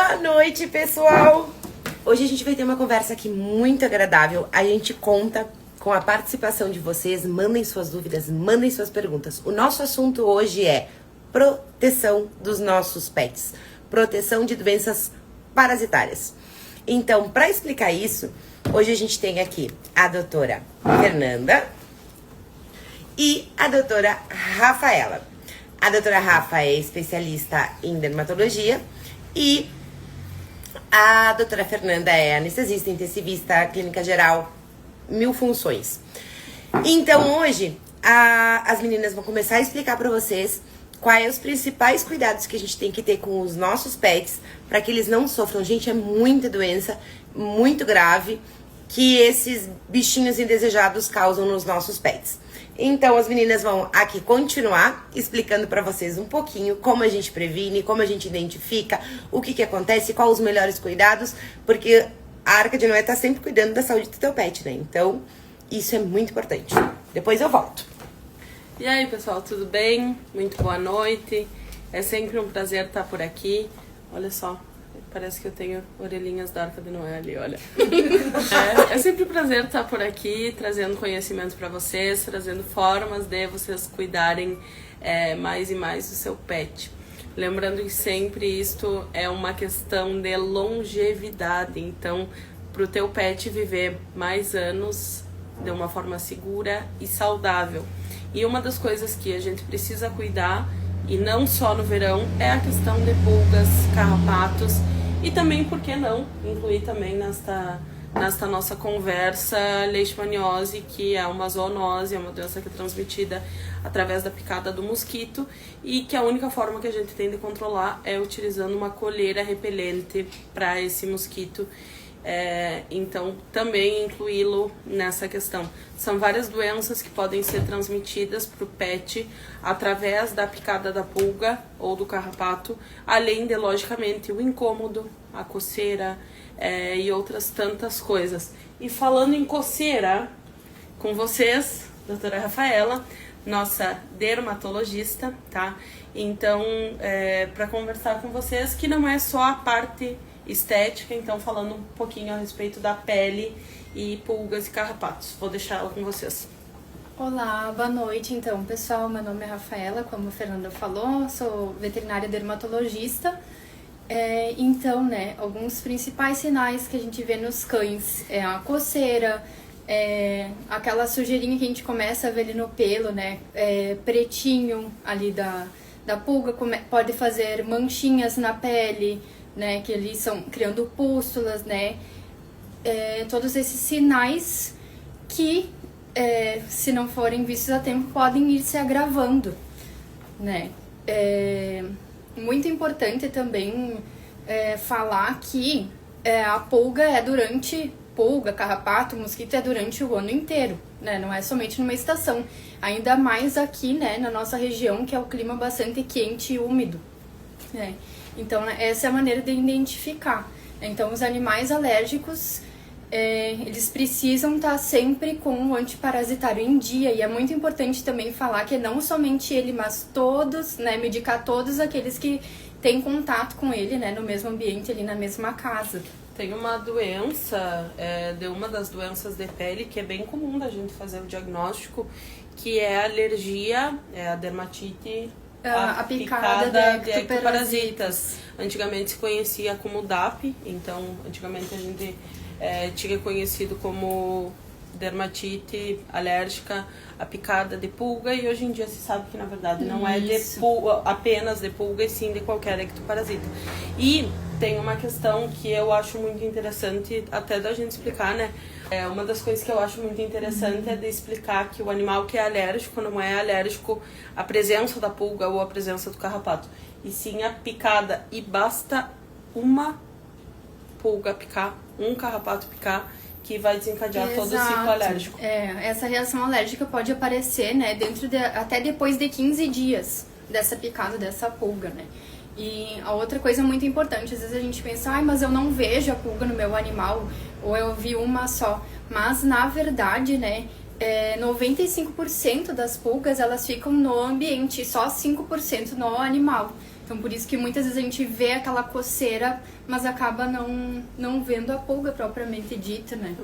Boa noite, pessoal! Hoje a gente vai ter uma conversa aqui muito agradável. A gente conta com a participação de vocês. Mandem suas dúvidas, mandem suas perguntas. O nosso assunto hoje é proteção dos nossos pets. Proteção de doenças parasitárias. Então, para explicar isso, hoje a gente tem aqui a doutora Fernanda e a doutora Rafaela. A doutora Rafa é especialista em dermatologia e a doutora Fernanda é anestesista, intensivista, clínica geral, 1000 funções. Então hoje as meninas vão começar a explicar para vocês quais os principais cuidados que a gente tem que ter com os nossos pets para que eles não sofram. Gente, é muita doença, muito grave que esses bichinhos indesejados causam nos nossos pets. Então as meninas vão aqui continuar explicando para vocês um pouquinho como a gente previne, como a gente identifica, o que acontece, quais os melhores cuidados, porque a Arca de Noé tá sempre cuidando da saúde do teu pet, né? Então isso é muito importante. Depois eu volto. E aí, pessoal, tudo bem? Muito boa noite. É sempre um prazer estar por aqui. Olha só, parece que eu tenho orelhinhas da Arca de Noé ali, olha. É sempre um prazer estar por aqui, trazendo conhecimento para vocês, trazendo formas de vocês cuidarem mais e mais do seu pet. Lembrando que sempre isto é uma questão de longevidade, então para o teu pet viver mais anos de uma forma segura e saudável. E uma das coisas que a gente precisa cuidar, e não só no verão, é a questão de pulgas, carrapatos e também, por que não, incluir também nesta nossa conversa leishmaniose, que é uma zoonose, é uma doença que é transmitida através da picada do mosquito e que a única forma que a gente tem de controlar é utilizando uma coleira repelente para esse mosquito. Então também incluí-lo nessa questão. São várias doenças que podem ser transmitidas para o pet através da picada da pulga ou do carrapato, além de, logicamente, o incômodo, a coceira e outras tantas coisas. E falando em coceira, com vocês, doutora Rafaela, nossa dermatologista, tá? Então, para conversar com vocês, que não é só a parte estética, então falando um pouquinho a respeito da pele e pulgas e carrapatos. Vou deixar ela com vocês. Olá, boa noite então, pessoal. Meu nome é Rafaela, como a Fernanda falou, sou veterinária dermatologista. Então, né, alguns principais sinais que a gente vê nos cães é a coceira, aquela sujeirinha que a gente começa a ver ali no pelo, né, pretinho ali da pulga, pode fazer manchinhas na pele, né, que eles são criando pústulas, né, todos esses sinais que, se não forem vistos a tempo, podem ir se agravando, né. Muito importante também falar que a pulga pulga, carrapato, mosquito é durante o ano inteiro, né, não é somente numa estação, ainda mais aqui, né, na nossa região, que é o clima bastante quente e úmido, né. Então, essa é a maneira de identificar. Então, os animais alérgicos, eles precisam estar sempre com o antiparasitário em dia. E é muito importante também falar que não somente ele, mas todos, né, medicar todos aqueles que têm contato com ele, né, no mesmo ambiente, ali na mesma casa. Tem uma doença, de uma das doenças de pele, que é bem comum da gente fazer o diagnóstico, que é a alergia, a dermatite... A picada de ectoparasitas. Antigamente se conhecia como DAP, então antigamente a gente tinha conhecido como dermatite alérgica à picada de pulga, e hoje em dia se sabe que na verdade não é apenas de pulga, e sim de qualquer ectoparasita. E tem uma questão que eu acho muito interessante até da gente explicar, né? Uma das coisas que eu acho muito interessante é de explicar que o animal que é alérgico não é alérgico à presença da pulga ou à presença do carrapato, e sim a picada, e basta uma pulga picar, um carrapato picar, que vai desencadear todo o ciclo alérgico. Essa reação alérgica pode aparecer, né, até depois de 15 dias dessa picada, dessa pulga, né. E a outra coisa muito importante, às vezes a gente pensa, mas eu não vejo a pulga no meu animal, ou eu vi uma só. Mas, na verdade, né, 95% das pulgas, elas ficam no ambiente, só 5% no animal. Então, por isso que muitas vezes a gente vê aquela coceira, mas acaba não vendo a pulga propriamente dita, né?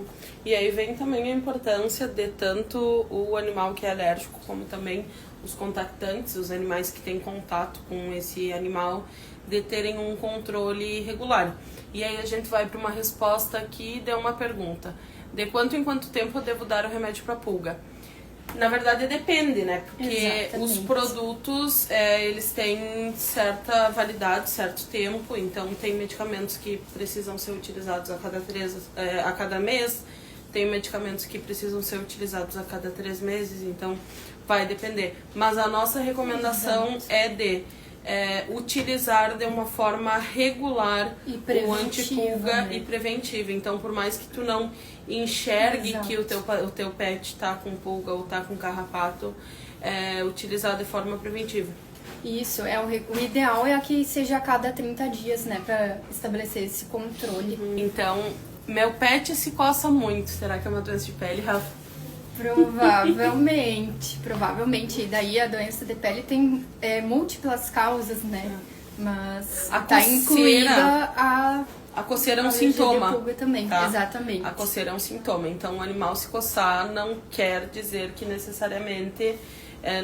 E aí vem também a importância de tanto o animal que é alérgico, como também os contactantes, os animais que têm contato com esse animal, de terem um controle regular. E aí a gente vai para uma resposta aqui de uma pergunta. De quanto em quanto tempo eu devo dar o remédio para pulga? Na verdade depende, né? Porque os produtos, eles têm certa validade, certo tempo. Então tem medicamentos que precisam ser utilizados a cada mês. Tem medicamentos que precisam ser utilizados a cada 3 meses. Então vai depender. Mas a nossa recomendação é de utilizar de uma forma regular o antipulga, né? E preventiva. Então, por mais que tu não enxergue que o teu pet tá com pulga ou tá com carrapato, utilizar de forma preventiva. Isso, o ideal é que seja a cada 30 dias, né, pra estabelecer esse controle. Então, meu pet se coça muito. Será que é uma doença de pele, Rafa? Provavelmente. E daí a doença de pele tem múltiplas causas, né? Mas tá incluída a coceira é um sintoma. Pulga também, tá? Exatamente. A coceira é um sintoma. Então, o animal se coçar não quer dizer que necessariamente,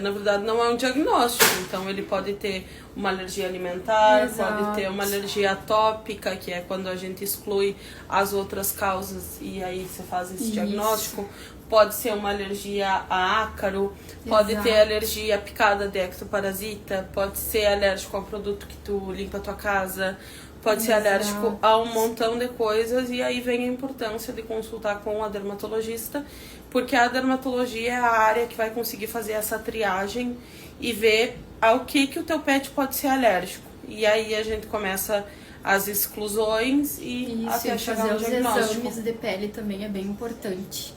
na verdade, não é um diagnóstico. Então, ele pode ter uma alergia alimentar, Exato. pode ter uma alergia atópica, que é quando a gente exclui as outras causas e aí você faz esse diagnóstico. Pode ser uma alergia a ácaro, pode ter alergia a picada de ectoparasita, pode ser alérgico ao produto que tu limpa a tua casa, pode ser alérgico a um montão de coisas, e aí vem a importância de consultar com a dermatologista, porque a dermatologia é a área que vai conseguir fazer essa triagem e ver ao que o teu pet pode ser alérgico. E aí a gente começa as exclusões e até chegar no diagnóstico. Os exames de pele também é bem importante.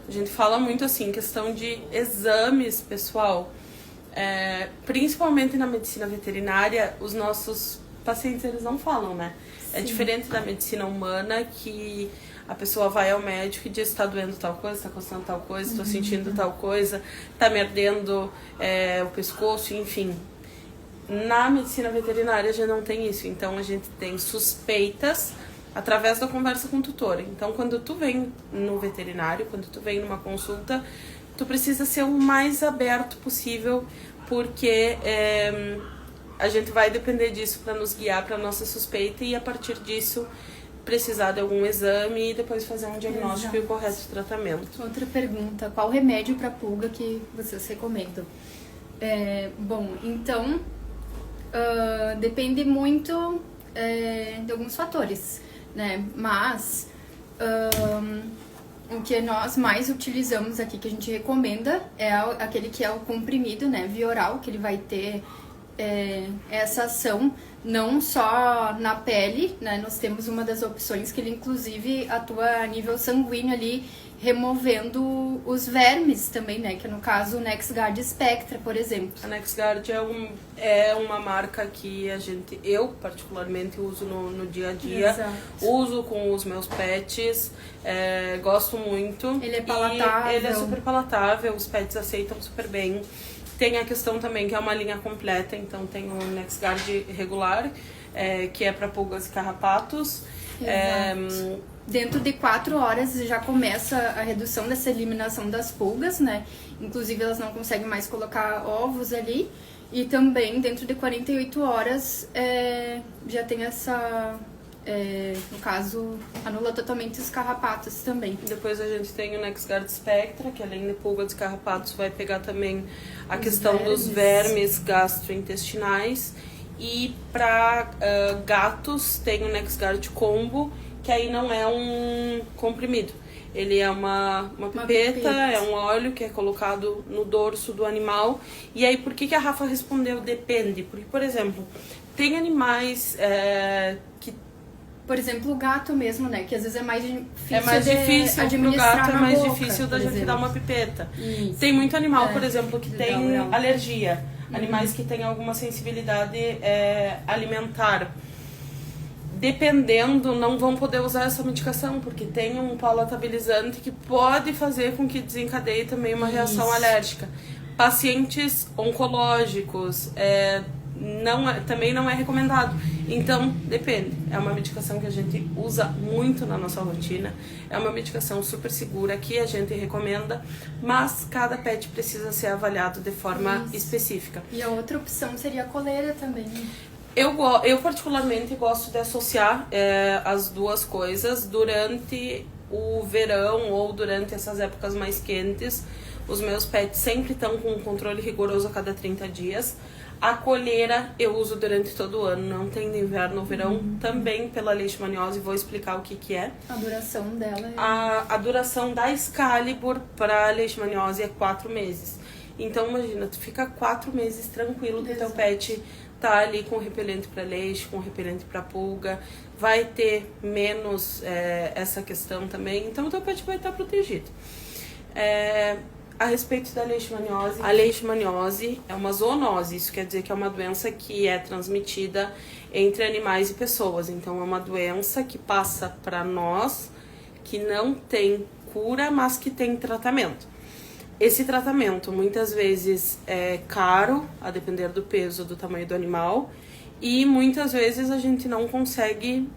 A gente fala muito assim, questão de exames, pessoal. Principalmente na medicina veterinária, os nossos pacientes, eles não falam, né? Sim. É diferente da medicina humana, que a pessoa vai ao médico e diz: tá doendo tal coisa, tá coçando tal coisa, tô sentindo tal coisa, tá me ardendo o pescoço, enfim. Na medicina veterinária já não tem isso, então a gente tem suspeitas através da conversa com o tutor. Então, quando tu vem no veterinário, quando tu vem numa consulta, tu precisa ser o mais aberto possível, porque a gente vai depender disso para nos guiar para nossa suspeita e, a partir disso, precisar de algum exame e depois fazer um diagnóstico e o correto tratamento. Outra pergunta: qual remédio para pulga que vocês recomendam? Bom, então, depende muito de alguns fatores, né? Mas o que nós mais utilizamos aqui, que a gente recomenda, é aquele que é o comprimido, né, via oral, que ele vai ter essa ação não só na pele, né? Nós temos uma das opções que ele inclusive atua a nível sanguíneo ali, removendo os vermes também, né? Que no caso o NexGard Spectra, por exemplo. A NexGard é uma marca que eu particularmente uso no dia a dia. Exato. Uso com os meus pets, gosto muito. Ele é palatável. Ele é super palatável, os pets aceitam super bem. Tem a questão também que é uma linha completa, então tem o NexGard regular, que é para pulgas e carrapatos. Dentro de 4 horas já começa a redução dessa eliminação das pulgas, né? Inclusive elas não conseguem mais colocar ovos ali. E também dentro de 48 horas já tem essa... no caso, anula totalmente os carrapatos também. Depois a gente tem o NexGard Spectra, que além de pulgas e carrapatos vai pegar também a questão dos vermes gastrointestinais. E para gatos tem o NexGard Combo, que aí não é um comprimido. Ele é uma pipeta, é um óleo que é colocado no dorso do animal. E aí, por que a Rafa respondeu depende? Porque, por exemplo, tem animais que... Por exemplo, o gato mesmo, né? Que às vezes é mais difícil pro gato, é mais difícil da gente dar uma pipeta. Isso. Tem muito animal, por exemplo, que tem alergia. Animais que têm alguma sensibilidade alimentar. dependendo, não vão poder usar essa medicação, porque tem um palatabilizante que pode fazer com que desencadeie também uma reação alérgica. Pacientes oncológicos, também não é recomendado. Então, depende. É uma medicação que a gente usa muito na nossa rotina. É uma medicação super segura que a gente recomenda, mas cada pet precisa ser avaliado de forma específica. E a outra opção seria a coleira também. Eu particularmente gosto de associar as duas coisas durante o verão ou durante essas épocas mais quentes. Os meus pets sempre estão com um controle rigoroso a cada 30 dias. A coleira eu uso durante todo o ano, não tem de inverno ou verão, também pela leishmaniose, vou explicar o que é. A duração dela é... A duração da Excalibur para leishmaniose é 4 meses. Então imagina, tu fica 4 meses tranquilo que o teu pet tá ali com repelente para leite, com repelente para pulga, vai ter menos essa questão também, então o teu pet vai estar protegido. A respeito da leishmaniose, a leishmaniose é uma zoonose, isso quer dizer que é uma doença que é transmitida entre animais e pessoas, então é uma doença que passa para nós, que não tem cura, mas que tem tratamento. Esse tratamento muitas vezes é caro, a depender do peso, do tamanho do animal, e muitas vezes a gente não consegue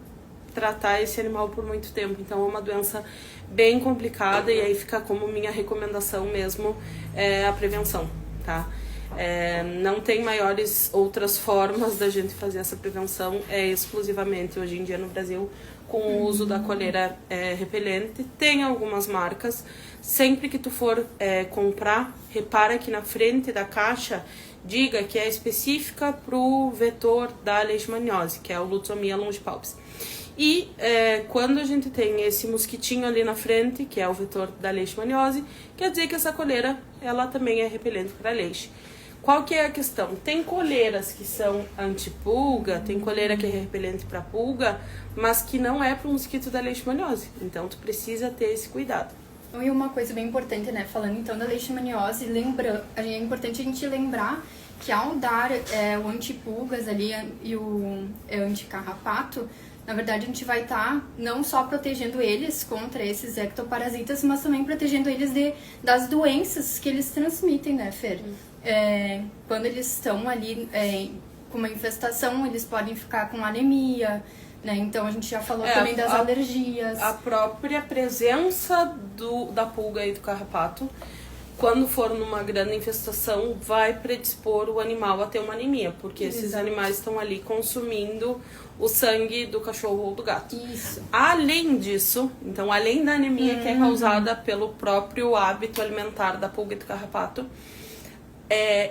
tratar esse animal por muito tempo. Então é uma doença bem complicada e aí fica como minha recomendação mesmo a prevenção, tá? Não tem maiores outras formas da gente fazer essa prevenção, exclusivamente hoje em dia no Brasil com o uso da coleira repelente. Tem algumas marcas, sempre que tu for comprar, repara que na frente da caixa diga que é específica para o vetor da leishmaniose, que é o Lutzomia longipalpis. E quando a gente tem esse mosquitinho ali na frente, que é o vetor da leishmaniose, quer dizer que essa coleira ela também é repelente para leite. Qual que é a questão? Tem coleiras que são antipulga, tem coleira que é repelente para pulga, mas que não é para o mosquito da leishmaniose. Então tu precisa ter esse cuidado. E uma coisa bem importante, né? Falando então da leishmaniose, é importante a gente lembrar que ao dar o antipulgas ali e o anticarrapato, na verdade, a gente vai estar não só protegendo eles contra esses ectoparasitas, mas também protegendo eles das doenças que eles transmitem, né, Fer? Quando eles estão ali com uma infestação, eles podem ficar com anemia, né? Então, a gente já falou também das alergias. A própria presença da pulga e do carrapato, quando for numa grande infestação, vai predispor o animal a ter uma anemia, porque esses animais estão ali consumindo o sangue do cachorro ou do gato. Isso. Além disso, então, além da anemia que é causada pelo próprio hábito alimentar da pulga e do carrapato,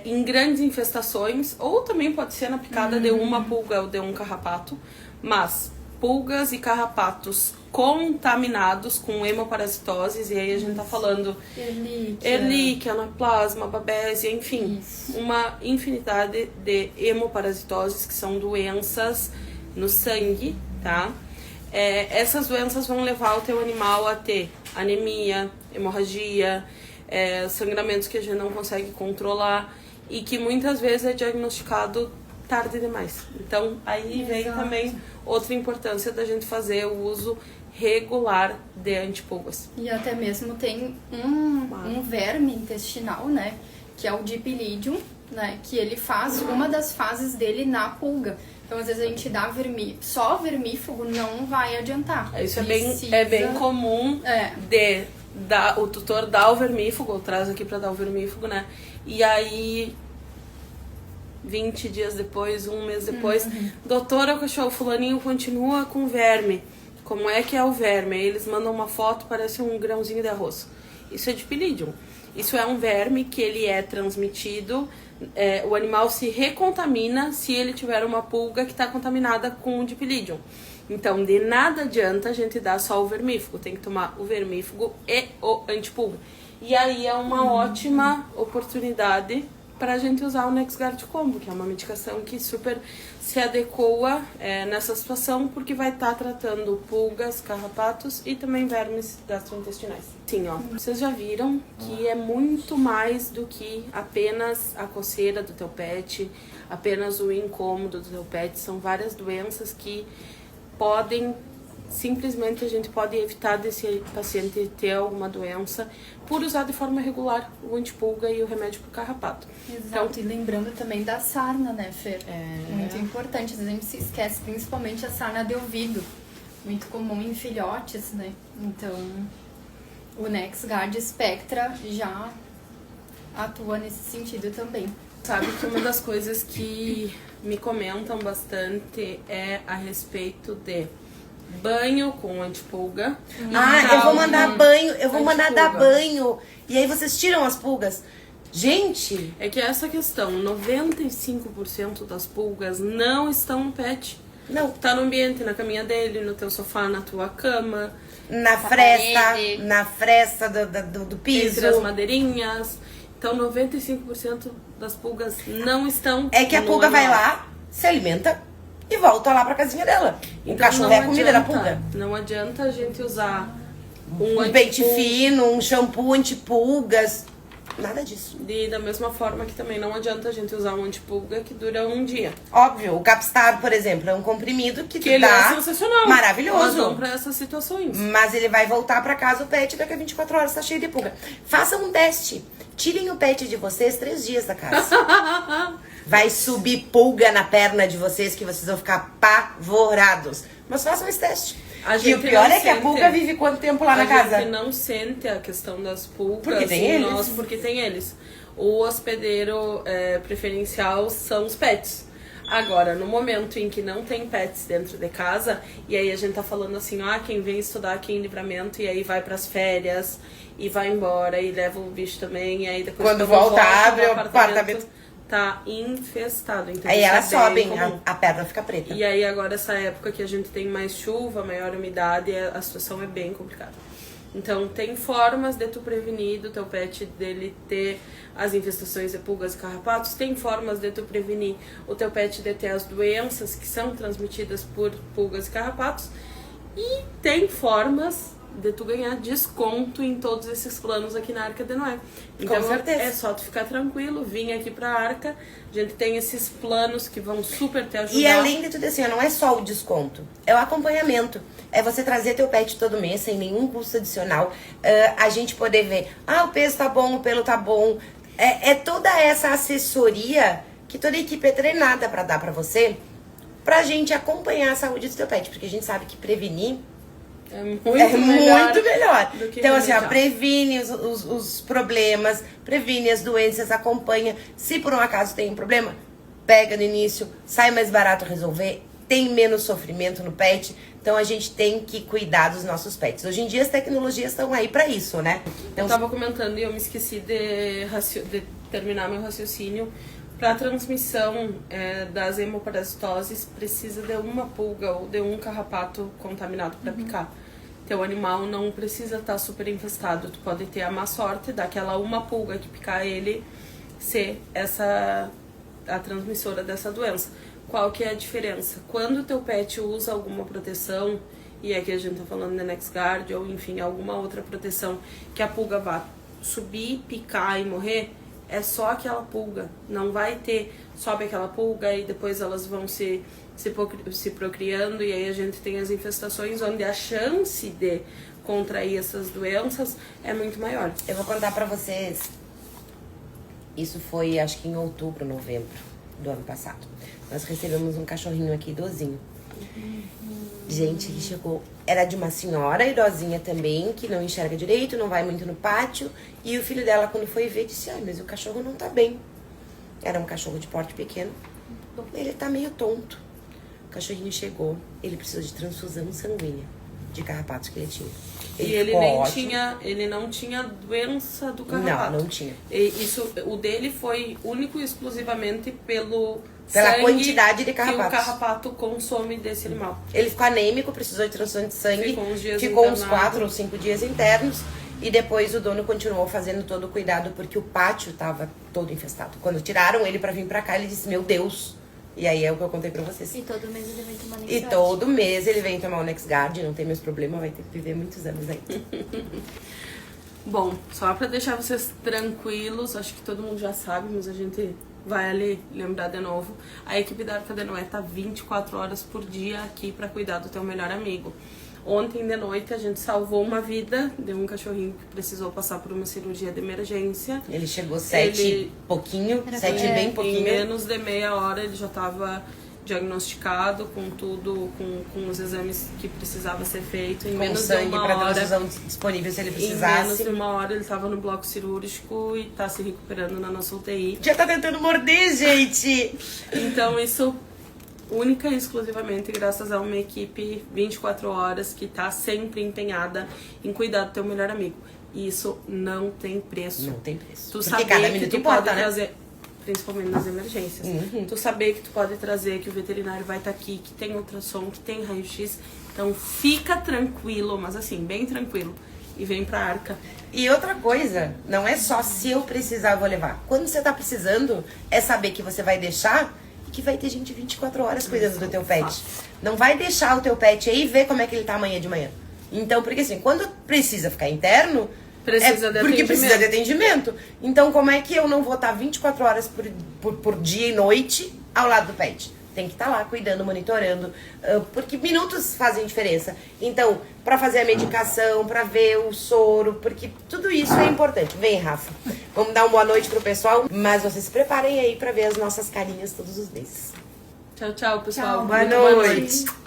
em grandes infestações, ou também pode ser na picada de uma pulga ou de um carrapato, mas pulgas e carrapatos contaminados com hemoparasitoses, e aí a gente tá falando Ehrlichia, Anaplasma, Babesia, enfim, uma infinidade de hemoparasitoses, que são doenças no sangue, tá? Essas doenças vão levar o teu animal a ter anemia, hemorragia, sangramentos que a gente não consegue controlar e que muitas vezes é diagnosticado tarde demais. Então, aí vem também outra importância da gente fazer o uso regular de antipulgas. E até mesmo tem um verme intestinal, né, que é o Dipylidium, né, que ele faz uma das fases dele na pulga. Então, às vezes a gente dá só vermífugo não vai adiantar. Isso é bem comum o tutor dá o vermífugo, ou traz aqui pra dar o vermífugo, né, e aí 20 dias depois, um mês depois, doutora, o cachorro fulaninho continua com verme. Como é que é o verme? Aí eles mandam uma foto, parece um grãozinho de arroz. Isso é Dipylidium. Isso é um verme que ele é transmitido, o animal se recontamina se ele tiver uma pulga que está contaminada com o Dipylidium. Então, de nada adianta a gente dar só o vermífugo, tem que tomar o vermífugo e o antipulga. E aí é uma ótima oportunidade para a gente usar o NexGard Combo, que é uma medicação que super se adequa nessa situação, porque vai estar tratando pulgas, carrapatos e também vermes gastrointestinais. Sim, ó, vocês já viram que é muito mais do que apenas a coceira do teu pet, apenas o incômodo do teu pet. São várias doenças que simplesmente a gente pode evitar desse paciente ter alguma doença por usar de forma regular o antipulga e o remédio pro carrapato. Exato, e lembrando também da sarna, né, Fer? Muito importante, às vezes a gente se esquece, principalmente a sarna de ouvido, muito comum em filhotes, né? Então, o NexGard Spectra já atua nesse sentido também. Sabe que uma das coisas que me comentam bastante é a respeito de banho com antipulga. Eu vou mandar banho, eu vou mandar dar antipulga. banho. E aí vocês tiram as pulgas. Gente, É que essa questão, 95% das pulgas não estão no pet. não, Tá no ambiente, na caminha dele, no teu sofá, na tua cama, na parede. fresta do piso. entre as madeirinhas. Então 95% das pulgas não estão É que a no pulga vai animal. lá, se alimenta e volta lá pra casinha dela. O Então, cachorro não é a comida da adianta- pulga. Não adianta a gente usar Um pente fino, um shampoo antipulgas, nada disso. E da mesma forma que também não adianta a gente usar um antipulga que dura um dia. Óbvio, o Capstar, por exemplo, é um comprimido que Que ele dá é sensacional. maravilhoso. Mas não pra essas situações. Mas ele vai voltar pra casa, o pet daqui a 24 horas tá cheio de pulga. Façam um teste. Tirem o pet de vocês 3 dias da casa. Vai subir pulga na perna de vocês que vocês vão ficar apavorados. Mas façam esse teste. A E o gente pior não é que a sente- pulga vive quanto tempo lá na A casa? gente não sente a questão das pulgas. Porque tem eles. Porque tem eles. O hospedeiro preferencial são os pets. Agora, no momento em que não tem pets dentro de casa, e aí a gente tá falando assim, quem vem estudar aqui em Livramento e aí vai pras férias e vai embora e leva o bicho também, e aí depois Quando volta, abre o apartamento, apartamento. tá infestado. Então Aí isso elas é bem sobem, comum. a perna fica preta. E aí agora essa época que a gente tem mais chuva, maior umidade, a situação é bem complicada. Então tem formas de tu prevenir do teu pet dele ter as infestações de pulgas e carrapatos, tem formas de tu prevenir o teu pet de ter as doenças que são transmitidas por pulgas e carrapatos, e tem formas de tu ganhar desconto em todos esses planos aqui na Arca de Noé. Então Com certeza. é só tu ficar tranquilo, vir aqui pra Arca, a gente tem esses planos que vão super te ajudar. E além de tudo assim, não é só o desconto, é o acompanhamento. É você trazer teu pet todo mês, sem nenhum custo adicional. A gente poder ver, o peso tá bom, o pelo tá bom. É toda essa assessoria que toda a equipe é treinada pra dar pra você, pra gente acompanhar a saúde do teu pet. Porque a gente sabe que prevenir é muito melhor. do que Então, assim, remediar. previne os problemas, previne as doenças, acompanha. Se por um acaso tem um problema, pega no início, sai mais barato resolver, tem menos sofrimento no pet. Então, a gente tem que cuidar dos nossos pets. Hoje em dia, as tecnologias estão aí pra isso, né? Então, Eu tava comentando e eu me esqueci de terminar meu raciocínio. Para a transmissão das hemoparasitoses, precisa de uma pulga ou de um carrapato contaminado para picar. Teu animal não precisa estar super infestado. Tu pode ter a má sorte daquela uma pulga que picar ele ser a transmissora dessa doença. Qual que é a diferença? Quando o teu pet usa alguma proteção, e aqui a gente tá falando de NexGard ou enfim, alguma outra proteção que a pulga vá subir, picar e morrer, é só aquela pulga. Não vai ter, sobe aquela pulga e depois elas vão se procriando, e aí a gente tem as infestações onde a chance de contrair essas doenças é muito maior. eu vou contar pra vocês. Isso foi, acho que em outubro, novembro do ano passado. Nós recebemos um cachorrinho aqui, idosinho. Gente, ele chegou... Era de uma senhora idosinha também, que não enxerga direito, não vai muito no pátio. E o filho dela, quando foi ver, disse, mas o cachorro não tá bem. Era um cachorro de porte pequeno. Ele tá meio tonto. O cachorrinho chegou, ele precisou de transfusão sanguínea de carrapatos que ele tinha. E ele ficou nem ótimo. tinha, ele não tinha doença do carrapato. Não tinha. O dele foi único e exclusivamente pela Pela quantidade de carrapatos. que o carrapato consome desse animal. Ele ficou anêmico, precisou de transfusão de sangue. Ficou uns dias ficou uns internado. 4 ou 5 dias internos. E depois o dono continuou fazendo todo o cuidado, porque o pátio tava todo infestado. Quando tiraram ele pra vir pra cá, ele disse, meu Deus. E aí é o que eu contei pra vocês. E todo mês ele vem tomar E NexGard. todo mês ele vem tomar o NexGard, não tem meus problemas, vai ter que viver muitos anos aí. Bom, só pra deixar vocês tranquilos, acho que todo mundo já sabe, mas a gente vai ali lembrar de novo. A equipe da Arca de Noé tá 24 horas por dia aqui para cuidar do teu melhor amigo. Ontem de noite a gente salvou uma vida de um cachorrinho que precisou passar por uma cirurgia de emergência. Ele chegou 7 pouquinho, 7 bem pouquinho. Em menos de meia hora ele já estava diagnosticado com tudo, com os exames que precisava ser feito. Em Com menos sangue de uma para hora, transfusão disponível se ele em menos precisasse. de uma hora ele estava no bloco cirúrgico e está se recuperando na nossa UTI. Já tá tentando morder, gente! Então isso única e exclusivamente graças a uma equipe 24 horas que tá sempre empenhada em cuidar do teu melhor amigo. E isso não tem preço. Não tem preço. Tu Porque saber cada que minuto tu importa, pode né? trazer, principalmente nas emergências. Tu saber que tu pode trazer, que o veterinário vai estar aqui, que tem ultrassom, que tem raio-x. Então fica tranquilo, mas assim, bem tranquilo. E vem pra Arca. E outra coisa, não é só se eu precisar, eu vou levar. Quando você tá precisando, é saber que você vai deixar e que vai ter gente 24 horas cuidando do teu pet. Não vai deixar o teu pet aí e ver como é que ele tá amanhã de manhã. Então, porque assim, quando precisa ficar interno, Precisa de porque atendimento. precisa de atendimento. Então, como é que eu não vou estar 24 horas por dia e noite ao lado do pet? Tem que estar lá cuidando, monitorando, porque minutos fazem diferença. Então, para fazer a medicação, para ver o soro, porque tudo isso é importante. Vem, Rafa, vamos dar uma boa noite pro pessoal, mas vocês se preparem aí para ver as nossas carinhas todos os meses. Tchau, tchau, pessoal. Tchau. Boa Muito noite.